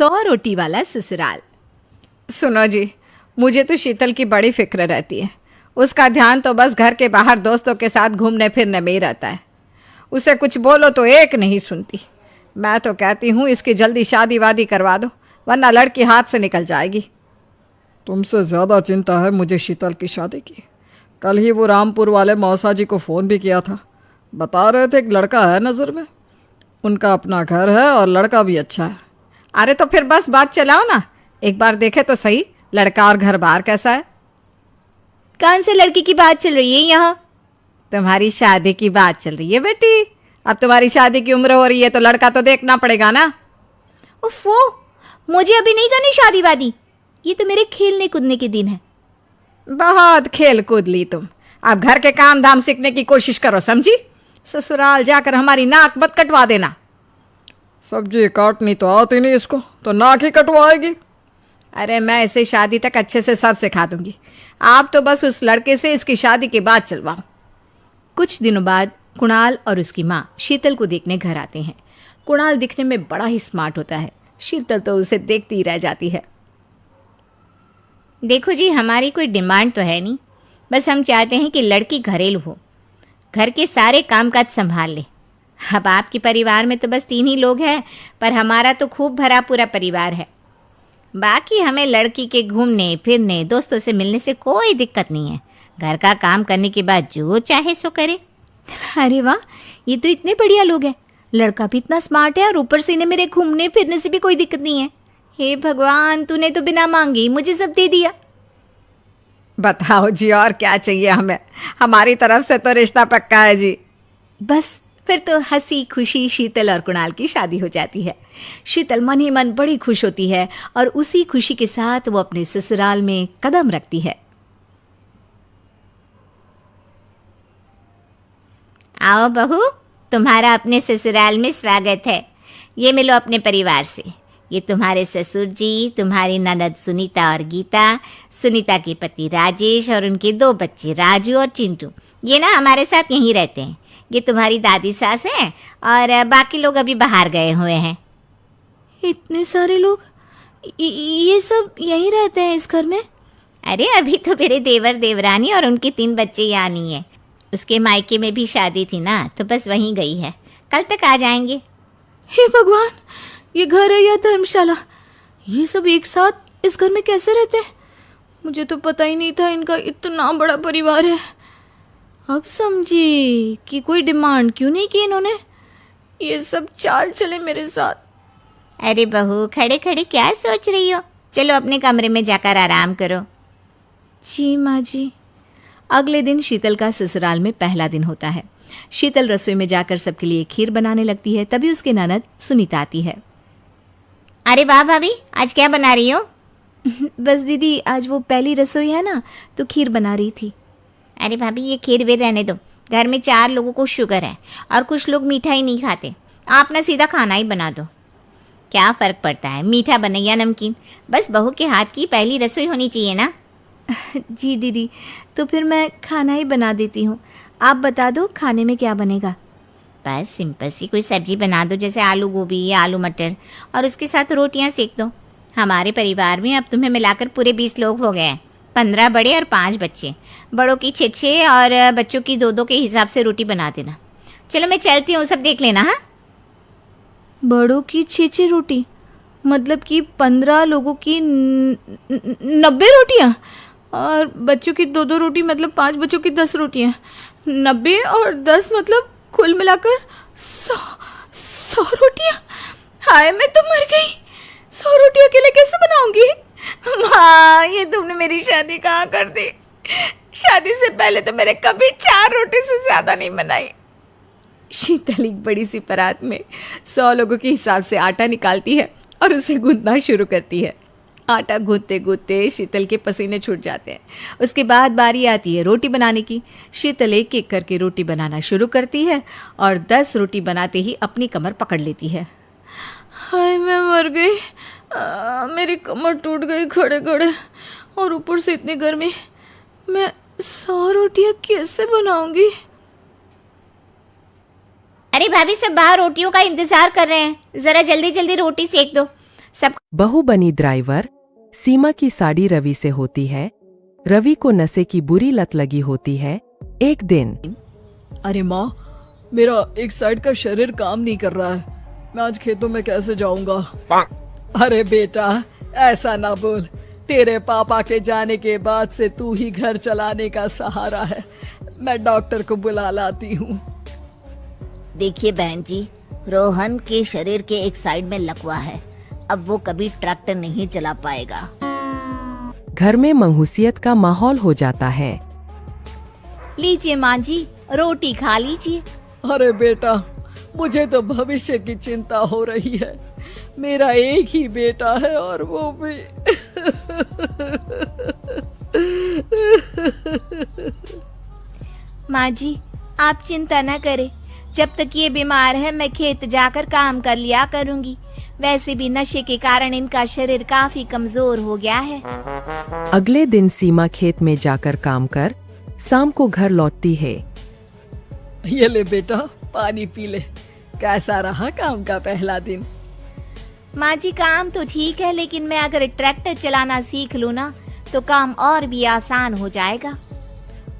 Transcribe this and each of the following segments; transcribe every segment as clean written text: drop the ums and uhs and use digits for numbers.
100 रोटी वाला ससुराल। सुनो जी, मुझे तो शीतल की बड़ी फिक्र रहती है। उसका ध्यान तो बस घर के बाहर दोस्तों के साथ घूमने फिरने में ही रहता है। उसे कुछ बोलो तो एक नहीं सुनती। मैं तो कहती हूँ इसकी जल्दी शादी वादी करवा दो, वरना लड़की हाथ से निकल जाएगी। तुमसे ज़्यादा चिंता है मुझे शीतल की शादी की। कल ही वो रामपुर वाले मौसा जी को फ़ोन भी किया था। बता रहे थे एक लड़का है नज़र में। उनका अपना घर है और लड़का भी अच्छा है। अरे तो फिर बस बात चलाओ ना, एक बार देखे तो सही लड़का और घर बार कैसा है। कौन से लड़की की बात चल रही है यहाँ? तुम्हारी शादी की बात चल रही है बेटी। अब तुम्हारी शादी की उम्र हो रही है तो लड़का तो देखना पड़ेगा ना। उफ़ो, मुझे अभी नहीं करनी शादी वादी। ये तो मेरे खेलने कूदने के दिन है। बहुत खेल कूद ली तुम। अब घर के काम धाम सीखने की कोशिश करो, समझी? ससुराल जाकर हमारी नाक मत कटवा देना। सब्जी काटनी तो आती नहीं इसको, तो नाक ही कटवाएगी। अरे मैं इसे शादी तक अच्छे से सब सिखा दूंगी। आप तो बस उस लड़के से इसकी शादी के बाद चलवाओ। कुछ दिनों बाद कुणाल और उसकी माँ शीतल को देखने घर आते हैं। कुणाल दिखने में बड़ा ही स्मार्ट होता है। शीतल तो उसे देखती ही रह जाती है। देखो जी, हमारी कोई डिमांड तो है नहीं, बस हम चाहते हैं कि लड़की घरेलू हो, घर के सारे कामकाज संभाल ले। अब आपके परिवार में तो बस 3 ही लोग हैं, पर हमारा तो खूब भरा पूरा परिवार है। बाकी हमें लड़की के घूमने फिरने दोस्तों से मिलने से कोई दिक्कत नहीं है। घर का काम करने के बाद जो चाहे सो करे। अरे वाह, ये तो इतने बढ़िया लोग हैं। लड़का भी इतना स्मार्ट है और ऊपर से इन्हें मेरे घूमने फिरने से भी कोई दिक्कत नहीं है। हे भगवान, तूने तो बिना मांगे ही मुझे सब दे दिया। बताओ जी, और क्या चाहिए हमें? हमारी तरफ से तो रिश्ता पक्का है जी। बस फिर तो हंसी खुशी शीतल और कुणाल की शादी हो जाती है। शीतल मन ही मन बड़ी खुश होती है और उसी खुशी के साथ वो अपने ससुराल में कदम रखती है। आओ बहू, तुम्हारा अपने ससुराल में स्वागत है। ये मिलो अपने परिवार से। ये तुम्हारे ससुर जी, तुम्हारी ननद सुनीता और गीता, सुनीता के पति राजेश और उनके 2 बच्चे राजू और चिंटू। ये ना हमारे साथ यहीं रहते हैं। ये तुम्हारी दादी सास हैं और बाकी लोग अभी बाहर गए हुए हैं। इतने सारे लोग, ये सब यहीं रहते हैं इस घर में? अरे अभी तो मेरे देवर देवरानी और उनके 3 बच्चे यहाँ नहीं है। उसके मायके में भी शादी थी ना, तो बस वहीं गई है। कल तक आ जाएंगे। हे भगवान, ये घर है या धर्मशाला? ये सब एक साथ इस घर में कैसे रहते हैं? मुझे तो पता ही नहीं था इनका इतना बड़ा परिवार है। अब समझी कि कोई डिमांड क्यों नहीं की इन्होंने। ये सब चाल चले मेरे साथ। अरे बहू, खड़े खड़े क्या सोच रही हो? चलो अपने कमरे में जाकर आराम करो। जी माँ जी। अगले दिन शीतल का ससुराल में पहला दिन होता है। शीतल रसोई में जाकर सबके लिए खीर बनाने लगती है। तभी उसके ननद सुनीता आती है। अरे वाह भाभी, आज क्या बना रही हो? बस दीदी, आज वो पहली रसोई है ना, तो खीर बना रही थी। अरे भाभी, ये खीर वीर रहने दो। घर में 4 लोगों को शुगर है और कुछ लोग मीठा ही नहीं खाते। आप ना सीधा खाना ही बना दो। क्या फ़र्क पड़ता है, मीठा बने या नमकीन? बस बहू के हाथ की पहली रसोई होनी चाहिए ना। जी दीदी, तो फिर मैं खाना ही बना देती हूँ। आप बता दो खाने में क्या बनेगा? बस सिंपल सी कोई सब्जी बना दो, जैसे आलू गोभी या आलू मटर, और उसके साथ रोटियां सेक दो। हमारे परिवार में अब तुम्हें मिलाकर पूरे 20 लोग हो गए हैं। 15 बड़े और 5 बच्चे। बड़ों की 6 और बच्चों की 2 के हिसाब से रोटी बना देना। चलो मैं चलती हूँ, सब देख लेना। हाँ, बड़ों की 6 रोटी मतलब कि 15 लोगों की 90 रोटियाँ, और बच्चों की 2 रोटी मतलब 5 बच्चों की 10 रोटियाँ। 90 और 10 मतलब कुल मिलाकर 100 रोटियाँ। हाय, मैं तो मर गई। 100 रोटी अकेले कैसे बनाऊंगी? माँ, ये तुमने मेरी शादी कहाँ कर दी? शादी से पहले तो मैंने कभी 4 रोटी से ज़्यादा नहीं बनाई। शीतल एक बड़ी सी परात में 100 लोगों के हिसाब से आटा निकालती है और उसे गूंथना शुरू करती है। आटा गूंथते गूंथते शीतल के पसीने छूट जाते हैं। उसके बाद बारी आती है रोटी बनाने की। शीतल एक एक करके रोटी बनाना शुरू करती है और 10 रोटी बनाते ही अपनी कमर पकड़ लेती है। हाय, मैं मर गई। मेरी कमर टूट गई खड़े खड़े, और ऊपर से इतनी गर्मी। मैं 100 रोटियां कैसे बनाऊंगी? अरे भाभी, सब बाहर रोटियों का इंतजार कर रहे हैं। ज़रा जल्दी जल्दी रोटी सेक दो। सब बहू बनी ड्राइवर। सीमा की साड़ी रवि से होती है। रवि को नशे की बुरी लत लगी होती है। एक दिन अरे माँ, मेरा एक साइड का शरीर काम नहीं कर रहा है। मैं आज खेतों में कैसे जाऊंगा? अरे बेटा, ऐसा ना बोल। तेरे पापा के जाने के बाद से तू ही घर चलाने का सहारा है। मैं डॉक्टर को बुला लाती हूँ। देखिए बहन जी, रोहन के शरीर के एक साइड में लकवा है। अब वो कभी ट्रैक्टर नहीं चला पाएगा। घर में मंहूसियत का माहौल हो जाता है। लीजिए माँ जी, रोटी खा लीजिए। अरे बेटा, मुझे तो भविष्य की चिंता हो रही है। मेरा एक ही बेटा है और वो भी माँ जी, आप चिंता न करें। जब तक ये बीमार है मैं खेत जाकर काम कर लिया करूंगी। वैसे भी नशे के कारण इनका शरीर काफी कमजोर हो गया है। अगले दिन सीमा खेत में जाकर काम कर शाम को घर लौटती है। ये ले बेटा, पानी पी ले। कैसा रहा काम का पहला दिन? माँ जी, काम तो ठीक है, लेकिन मैं अगर ट्रैक्टर चलाना सीख लूँ ना तो काम और भी आसान हो जाएगा।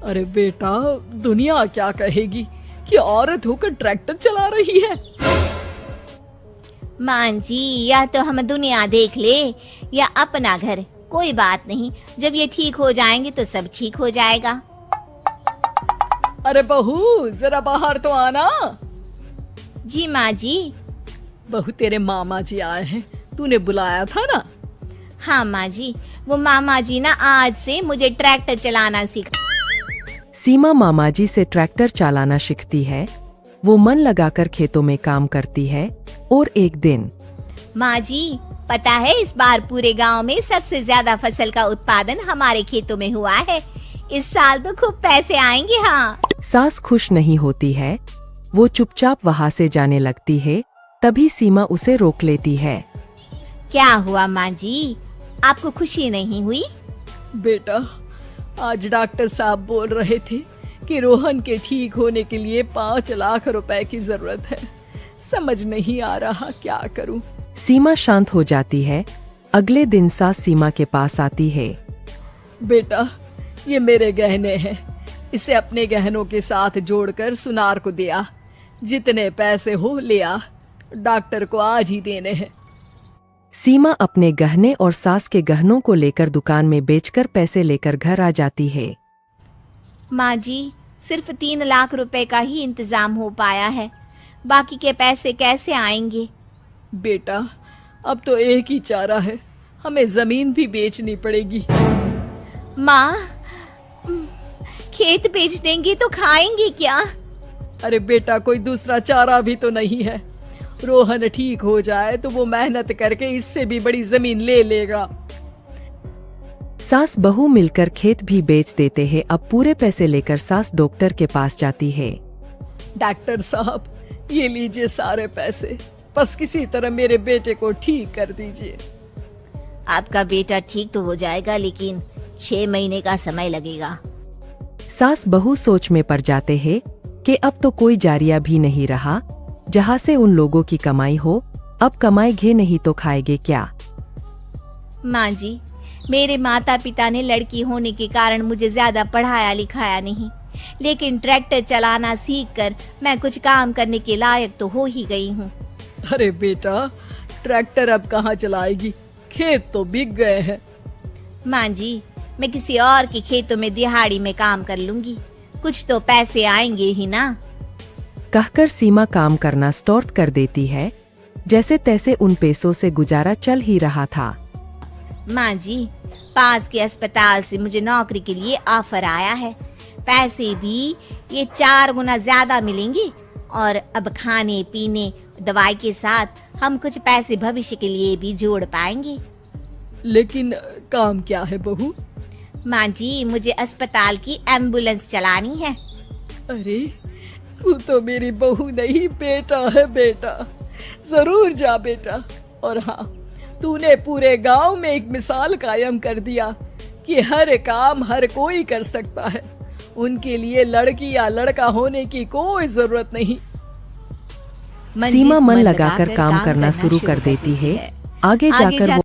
अरे बेटा, दुनिया क्या कहेगी कि औरत होकर ट्रैक्टर चला रही है? माँ जी, या तो हम दुनिया देख ले या अपना घर, कोई बात नहीं। जब ये ठीक हो जाएंगे तो सब ठीक हो जाएगा। अरे बहू, जरा बाहर तो आना। जी माँ जी। बहू, तेरे मामा जी आए हैं, तूने बुलाया था ना? हाँ माँ जी, वो मामा जी ना आज से मुझे ट्रैक्टर चलाना सिखा। सीमा मामाजी से ट्रैक्टर चलाना सीखती है। वो मन लगाकर खेतों में काम करती है। और एक दिन माँ जी, पता है इस बार पूरे गांव में सबसे ज्यादा फसल का उत्पादन हमारे खेतों में हुआ है। इस साल तो खूब पैसे आएंगे। हाँ। सास खुश नहीं होती है। वो चुपचाप वहाँ से जाने लगती है। तभी सीमा उसे रोक लेती है। क्या हुआ माँ जी, आपको खुशी नहीं हुई? बेटा, आज डॉक्टर साहब बोल रहे थे कि रोहन के ठीक होने के लिए 5 लाख रुपए की जरूरत है। समझ नहीं आ रहा क्या करूं। सीमा शांत हो जाती है। अगले दिन सास सीमा के पास आती है। बेटा, ये मेरे गहने हैं। इसे अपने गहनों के साथ जोड़कर सुनार को दिया। जितने पैसे हो ले आ, डॉक्टर को आज ही देने हैं। सीमा अपने गहने और सास के गहनों को लेकर दुकान में बेचकर पैसे लेकर घर आ जाती है। माँ जी, सिर्फ 3 लाख रुपए का ही इंतजाम हो पाया है। बाकी के पैसे कैसे आएंगे? बेटा, अब तो एक ही चारा है, हमें जमीन भी बेचनी पड़ेगी। माँ, खेत बेच देंगे तो खाएंगे क्या? अरे बेटा, कोई दूसरा चारा भी तो नहीं है। रोहन ठीक हो जाए तो वो मेहनत करके इससे भी बड़ी जमीन ले लेगा। सास बहू मिलकर खेत भी बेच देते हैं। अब पूरे पैसे लेकर सास डॉक्टर के पास जाती है। डॉक्टर साहब, ये लीजिए सारे पैसे, बस किसी तरह मेरे बेटे को ठीक कर दीजिए। आपका बेटा ठीक तो हो जाएगा, लेकिन 6 महीने का समय लगेगा। सास बहू सोच में पड़ जाते हैं कि अब तो कोई जारिया भी नहीं रहा जहाँ से उन लोगों की कमाई हो। अब कमाएंगे नहीं तो खाएंगे क्या? माँ जी, मेरे माता पिता ने लड़की होने के कारण मुझे ज्यादा पढ़ाया लिखाया नहीं, लेकिन ट्रैक्टर चलाना सीखकर मैं कुछ काम करने के लायक तो हो ही गई हूँ। अरे बेटा, ट्रैक्टर अब कहाँ चलाएगी? खेत तो बिक गए हैं। माँ जी, मैं किसी और के खेतों में दिहाड़ी में काम कर लूंगी, कुछ तो पैसे आएंगे ही ना। कहकर सीमा काम करना स्टार्ट कर देती है। जैसे तैसे उन पैसों से गुजारा चल ही रहा था। माँ जी, पास के अस्पताल से मुझे नौकरी के लिए ऑफर आया है। पैसे भी ये 4 गुना ज्यादा मिलेंगे और अब खाने पीने दवाई के साथ हम कुछ पैसे भविष्य के लिए भी जोड़ पाएंगे। लेकिन काम क्या है बहू? माँ जी, मुझे अस्पताल की एम्बुलेंस चलानी है। अरे, तू तो मेरी बहू नहीं, बेटा है बेटा। जरूर जा बेटा। और हाँ, तूने पूरे गांव में एक मिसाल कायम कर दिया कि हर काम हर कोई कर सकता है। उनके लिए लड़की या लड़का होने की कोई जरूरत नहीं। सीमा मन लगाकर काम करना शुरू कर देती है। आगे जाकर वो